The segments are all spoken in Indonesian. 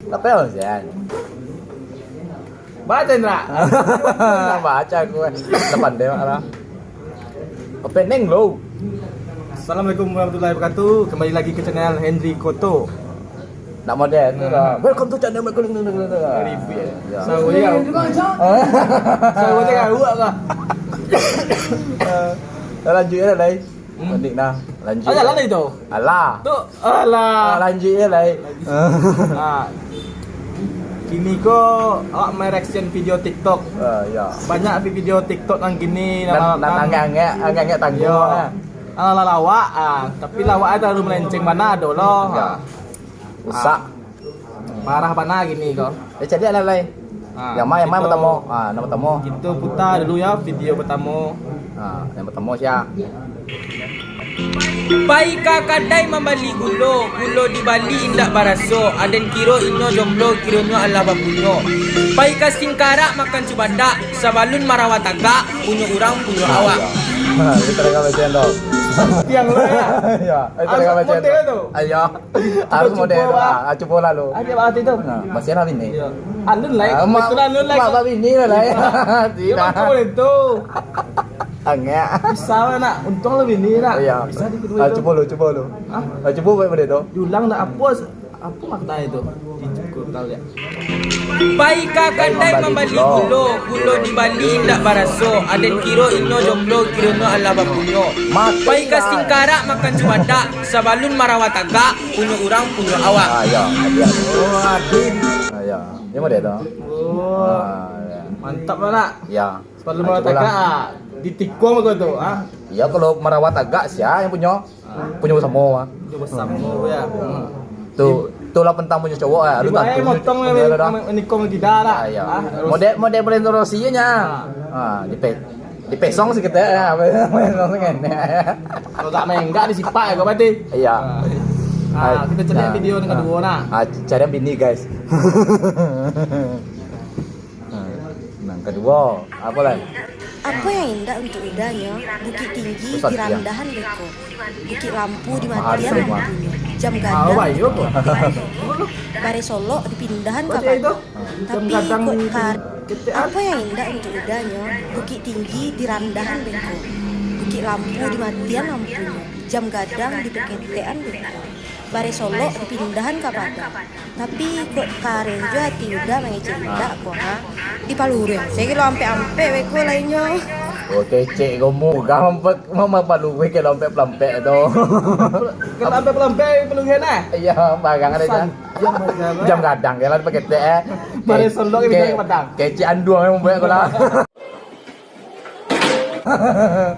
Kapel sih. Baca Indra. Baca gue. Depan deh malah. Opening lo. Assalamualaikum warahmatullahi wabarakatuh. Kembali lagi ke channel Henry Koto. Nak modern tu lah. Welcome to channel Michael. Ya. Saya cakap awak lah. Lanjut ya lai. Penting dah. Lanjut. Ada lah itu. Alah. Tu alah. Lanjut ya lai. Kini ko awak main reaction video TikTok. Ya. Banyak video TikTok nang gini Nan angek tanggung. Ala lawak tapi lawak ada lu melenceng mana ada loh. Rusak. Parah mana gini kok. Jadi ada lai. Yang mana pertama? Nama pertama. Kita putar dulu ya video pertama. Yang pertama siapa? Paika kadai membali gulo di Bali indak baraso aden kiro inyo jomblo kironyo ala bapunyo Paika singkara makan cubanda sabalun marawataga punyo urang punyo awak. Kita reka baca dong. Yang lo ya. Ya, kita reka baca. Model tu. Ayo. Harus model. Coba lalu. Ada apa itu? Masih ada ini. Alun lah. Betul alun lah. Mak ini lah. Tidak. Boleh tu. Angek. Bisa nak. Untung lebih ni nak. Iya. Bisa di kedua itu. Coba lu. Coba buat benda tu. Diulang nak apa makna itu? Dicukur kali ya. Paika kadai membali gulo di Bali indak baraso aden kiro inyo jomblo kironyo ala bapunyo Paika singkara makan cubanda sabalun marawataga punyo urang punyo awak. Ya. Oh, adin. Ya. Ini model tu. Oh. Mantap lah nak. Ya. Sebelum marawataga ditikung kau tu, Ya kalau merawat agak siapa yang punya? Punya bersama. Coba sama ya. Tu lah pentang punya cowok ya. Lu Baik motong menikung tidak lah. Ya. Model Valentino-nya. Dipesong sih kita ya. Kalau tak main enggak disipak ya kau berarti. Iya. Kita cari video dengan dua nak. Cari bini guys. Yang kedua, apa lagi? Apa yang indah untuk idahnya? Bukit tinggi di randahan beko, bukit lampu di matian lampunya, jam gadang bare Solo dipindahan ke Padang. Tapi apa yang indah untuk idahnya? Bukit tinggi di randahan beko, bukit lampu di matian lampunya, jam gadang di peketean beko, bare Solo dipindahan ke Padang. Tapi kok karen jo hati udah mengecerita kok di Paluru ya. Saya kira ampe beko lainnya. Oh kecek kamu gampang mama palu gue ke lompet-lompet tu. Kalau ampe pelampe perlu kena. Iya, bagang ada aja. Jam gadang jalan pakai teh. Bare Solo ke Padang. Kecek anduang yang membuat kau lah.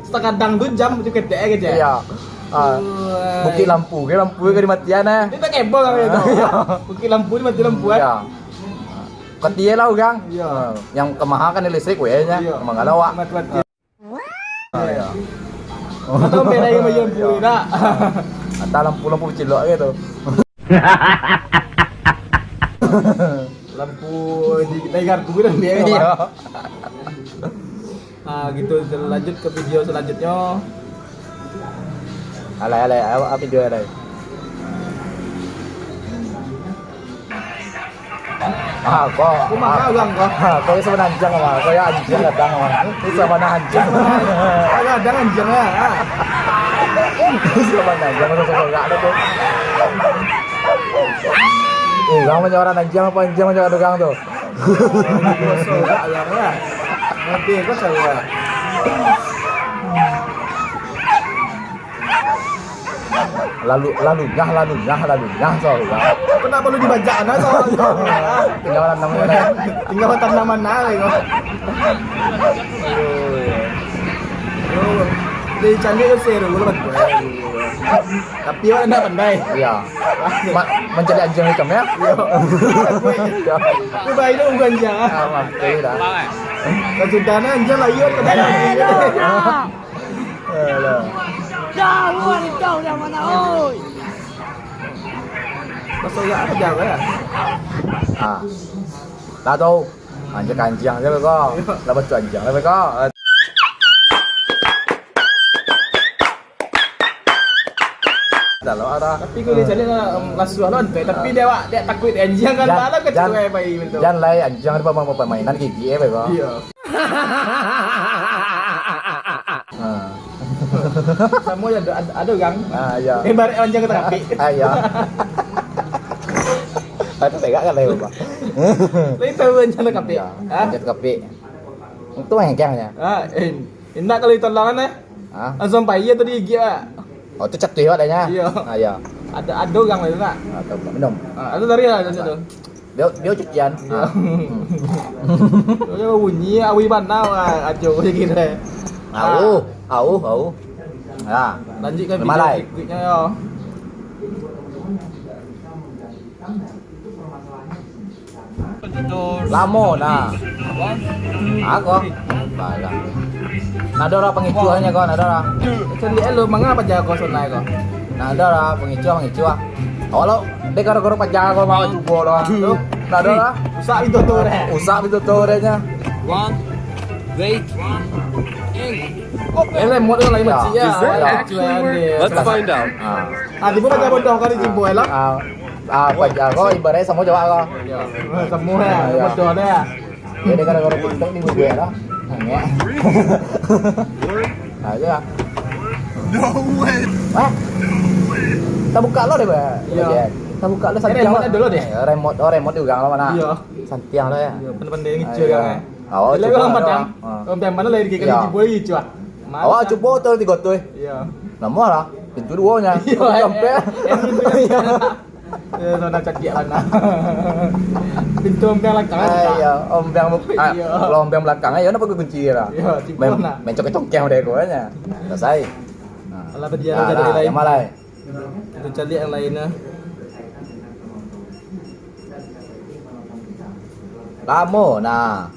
Setengah dangdut jam itu kete aja. Iya. Bukit lampu ke di matian eh. Itu kebo kan itu. Bukit lampu di mati lampu kan. Iya. Ketia lah gang. Iya. Yang kemahakan listrik gue nya. Emang ada wak. Mati. Iya. Atau beda yang mayon pura. Atau lampu cilok gitu. Lampu di gardu dan dia. Iya. Gitu lanjut ke video selanjutnya. Alay, apa video alay? Kau Kumaha ulang kok. Kau yang sama anjing apa? Kau yang anjing datang apa? Ini sama anjing. Ada anjing ya. Sama anjing masa enggak ada tuh. Kamu menyorang anjing apa anjing menyorang tukang tuh? Enggak ya. Nanti kok saya. Lalu nyah so. Kenapa lu dibaca ana so? Tinggalan namanya. Tinggal tanaman nale kok. Di candi itu seru lu betul. Tapi orang enggak pandai. Iya. Menjadi anjing hitam ya? Iya. Ku bayi itu bukan jangan. Mantap dah. Kesudahan anjing lah iya kan. Jauh kau yang mana oi? Masa enggak ada jauh ya? Lah tu. Anjing aja kok. Lah betul anjing kok. Dalam ada. Tapi kalau dia cari lasuh lonte, tapi dia takut anjing kan malah kecewa bayi betul. Jangan lai anjing ada mau permainan gigi ya bego. Iya. Semua ada gang. Ah iya. Balik anjing terapi. Ah iya. Itu tegak kan lai Pak. Lain tahu anjing terapi. Anjing terapi. Itu yang kengnya. Indah kalau ditolongan ya. Ah. Langsung payah tadi gigi ah. Oh itu cek tuh adanya. Iya. Ah iya. Ada gang lain nak. Atau minum. Ada dari lah itu. Dia cucian. Dia bunyi awi mana ajo gitu. Au. Ya. Lanjutkan Malai. berikutnya ya. Lamo nah. Ako. Baga. Nadora pengicuannya kok, nadora. Cari elo mangga apa jago sonai kok. Nadora pengicuan. Kalau dek karo pajago mau cubo lo. Nadora. Usah itu tuh deh. Usah itu torenya. Remote itu lain macam ya. Let's find out. Di pun macam bodoh kali jimbo lah. Pajago ibaratnya semua Jawa kok. Semua ya, bodoh deh ya. Jadi karo pintek di gue lah. Nge. Aja. No way. Kita buka lo deh, Pak. Iya. Kita buka lo Santiang. Remote dulu deh. Remote di gang lo mana? Iya. Santiang lo ya. Pendek ngicur kan. Oh, Lagi orang padang. Orang mana lagi kayak jimbo ngicur. Oh, coba tuh di gotoy. Iya. Lama lah. Pintu duanya. Sampai. Ya, zona cakiak mana? Pintu ombeng belakang. Iya, ombeng kalau ombeng belakang aja pakai kunci lah. Iya, cipon lah. Main congkeng deh konya. Selesai. Alah dia jadi lain. Yang malai. Kita cari yang lainnya. Lamo, nah.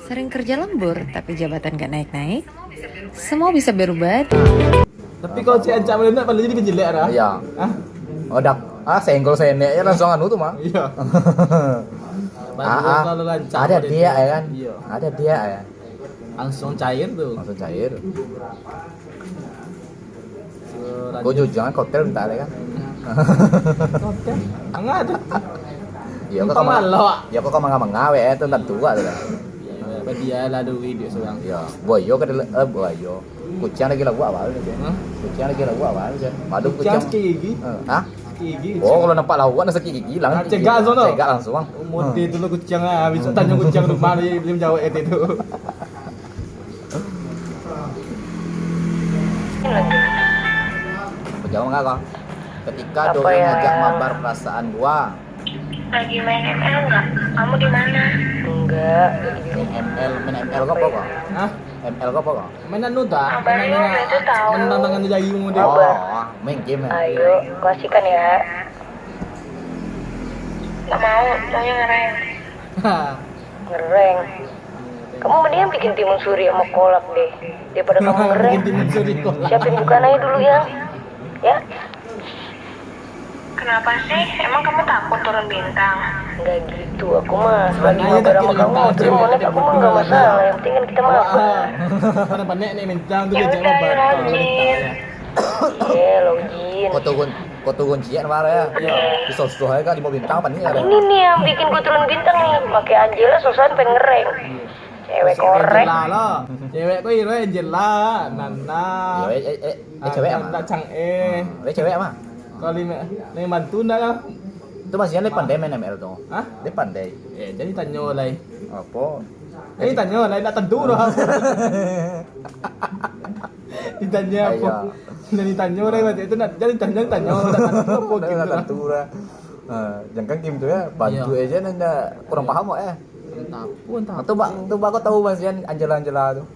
Sering kerja lembur, tapi jabatan gak naik-naik. Semua bisa berubah. Tapi kalau si ancam lenak pada jadi penjelek dah. Iya. Hah? Odak. Senggol senek ya langsung anu tuh mah. Iya. Kalau lancar. Ada dia ya kan? Iya. Ada dia ya. Langsung cair tuh. Langsung cair. Gue jujur koktel bentar ya kan. Koktel. Enggak ada. Iya kok Entah malo. Ya kok mangga-mangga we itu tentu tua tuh. Apa dia lah ada video seorang. Iya, boyo kan boyo. Kucing lagi lagu awal aja. Kucing lagi lagu awal aja. Madu kucing. Gigi. Hah? Gigi. Oh, kalau nampak lawan nasi gigi hilang. Cegak langsung tuh. Cegak langsung. Mode dulu kucing ah, bisa tanya kucing rumah dia belum jawab itu. Jawab enggak kok? Ketika doi ngajak mabar perasaan gua. Lagi main ML nggak? Kamu di mana? Enggak. Main ML kok kok? Hah? ML kok kok? Main anu tak? Kabarnya itu tahu. Menantangkan jadi mode. Oh, main game ya. Ayo, kasihkan ya. Nggak mau, maunya ngereng. Ngereng. Kamu mendingan bikin timun suri sama kolak deh. Daripada kamu ngereng. Siapin bukaan aja dulu ya. Ya? Kenapa sih? Emang kamu takut turun bintang? Enggak gitu. Aku mah selagi mabar sama kamu, terus monet aku mah enggak masalah. Yang penting kan kita mabar. Pada panek nih bintang tuh Ya dia udah, mabar. rajin. Login. Foto kuncian marah ya. Di sosok aja kan di mau bintang apa nih ada. Ini nih yang bikin gue turun bintang nih. Pakai Angela sosokan pengen ngereng. Cewek korek. Lah. Cewek kok iro Angela, Nana. Cewek mah. Tak cang Cewek mah. Kalau ni mantu ndak lah. Itu masih dia pandai main ML tuh. Hah? Dia pandai. Jadi tanya lagi. Apa? Ini tanya lagi tak tentu dah. Ditanya apa? Dan ditanya lagi macam itu nak jadi tanya tak tentu apa gitu. Tentu lah. Jangan game tuh ya, bantu aja nanda kurang paham kok ya. Entah. Tuh kau tahu masian Angela tuh.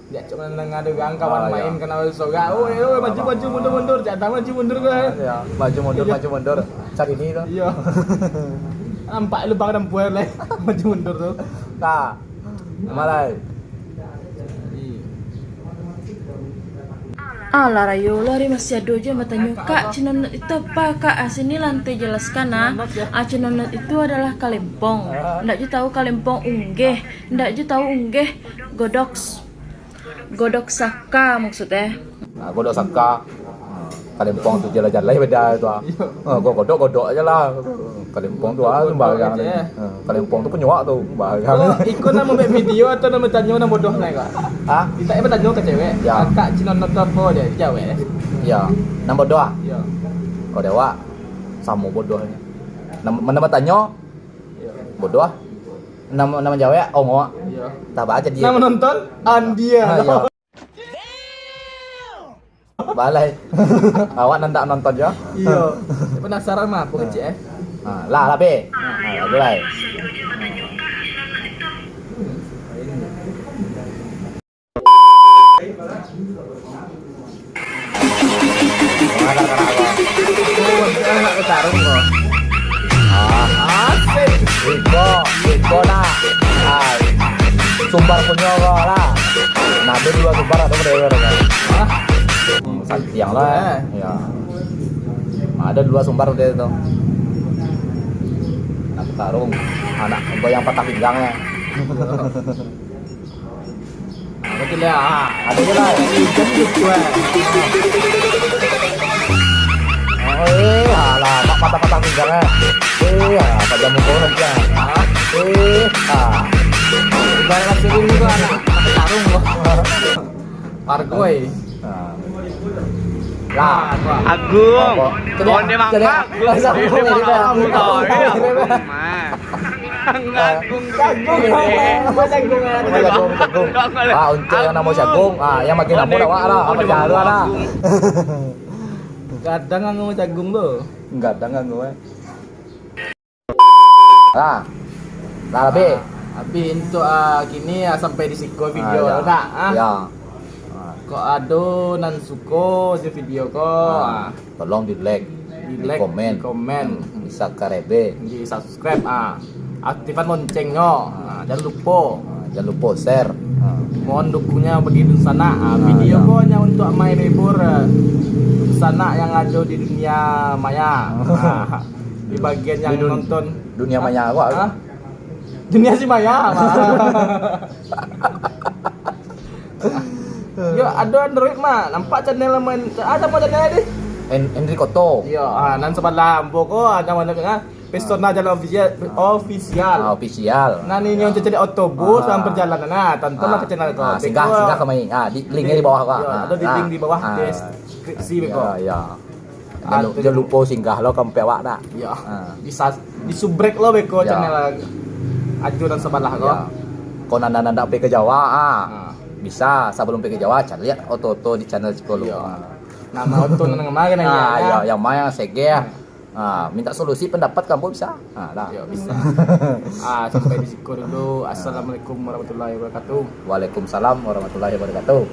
Dia cuma ngadu gang kawan main kena soga. Oh, maju mundur. Jangan maju mundur gue. Ya, maju mundur. Cari ini tuh. Iya. Nampak lubang dan buaya lah. Maju mundur tuh. Nah, malai. Alah Rayo, lari masih ada aja matanya. Kak, Cinonot itu apa kak? Sini lantai jelaskan Cinonot itu adalah kalempong. Ndak ju tahu kalempong unggeh. Ndak ju tahu unggeh godok saka maksudnya. Nah, godok saka. Kalempong tuh jalan-jalan beda itu. Gua godok aja lah. Kalempong tuh sembarangan. Kalempong tuh penyuak tuh sembarangan. Ikut nama video atau nama tanya nama bodoh nih kak? Hah? Kita tanya ke cewek. Ya. Kak Cinonot apa dia? Cewek. Iya. Nama doa. Iya. Oh dewa. Sama bodohnya. Nama tanya. Bodoh. Nama cewek ongo. Iya. Tak baca dia. Nama nonton Andia. Iya. Balai. Awak nandak nonton ya? Iya. Penasaran mah aku kecil Lah be. Mulai. Anak bertarung kok. Asik. Iko lah. Sumbar punya kok lah. Nabi dua sumbar atau berapa kan? Yang lah. Ya. Ada dua sumbar udah itu. Anak tarung, anak goyang patah pinggangnya. Betul ya. Ada je lah. Gendut gue. Alah, patah pinggangnya. Pada muka aja. Ibarat kasih dulu tuh anak bertarung kok. Pargoy. Lah, Agung. Onde mangga. Unce yang nama jagung. Yang makin namu dah lah. Apa jalu lah. Kadang ngomong jagung tuh. Enggak ada gue. Lah lebih. Tapi untuk kini sampai di siko video ya. enggak? Ya. Kok ado nan suko di video kok. Tolong di like, di komen, bisa karebe, di subscribe aktifkan loncengnya. Jangan lupa share. Mohon dukungnya begitu sana. Video kok hanya untuk main hibur sana yang ada di dunia maya. Di bagian yang nonton dunia maya apa? Dunia si maya. Yo, ada Android mah, nampak channel main. Ada apa channel ini? Enrico To. Iya, nan sebelah pokok ada mana kan? Persona jalan official. Official. Nah, ini yang jadi otobus dalam perjalanan. Nah, tontonlah ke channel kau. Singgah kami. Di linknya di bawah kok. Ada di link di bawah deskripsi kok. Ya. Jangan lupa singgah lo kampe awak dak. Iya. Bisa di subrek lo beko channel ajudan sebelah kok. Kau nanda ke Jawa bisa sebelum pergi Jawa cari lihat oto di channel Cikolo. Nama oto nang kemarin ya. Yang maya sege. Minta solusi pendapat kamu bisa. Lah. Ya bisa. Sampai di situ dulu. Assalamualaikum warahmatullahi wabarakatuh. Waalaikumsalam warahmatullahi wabarakatuh.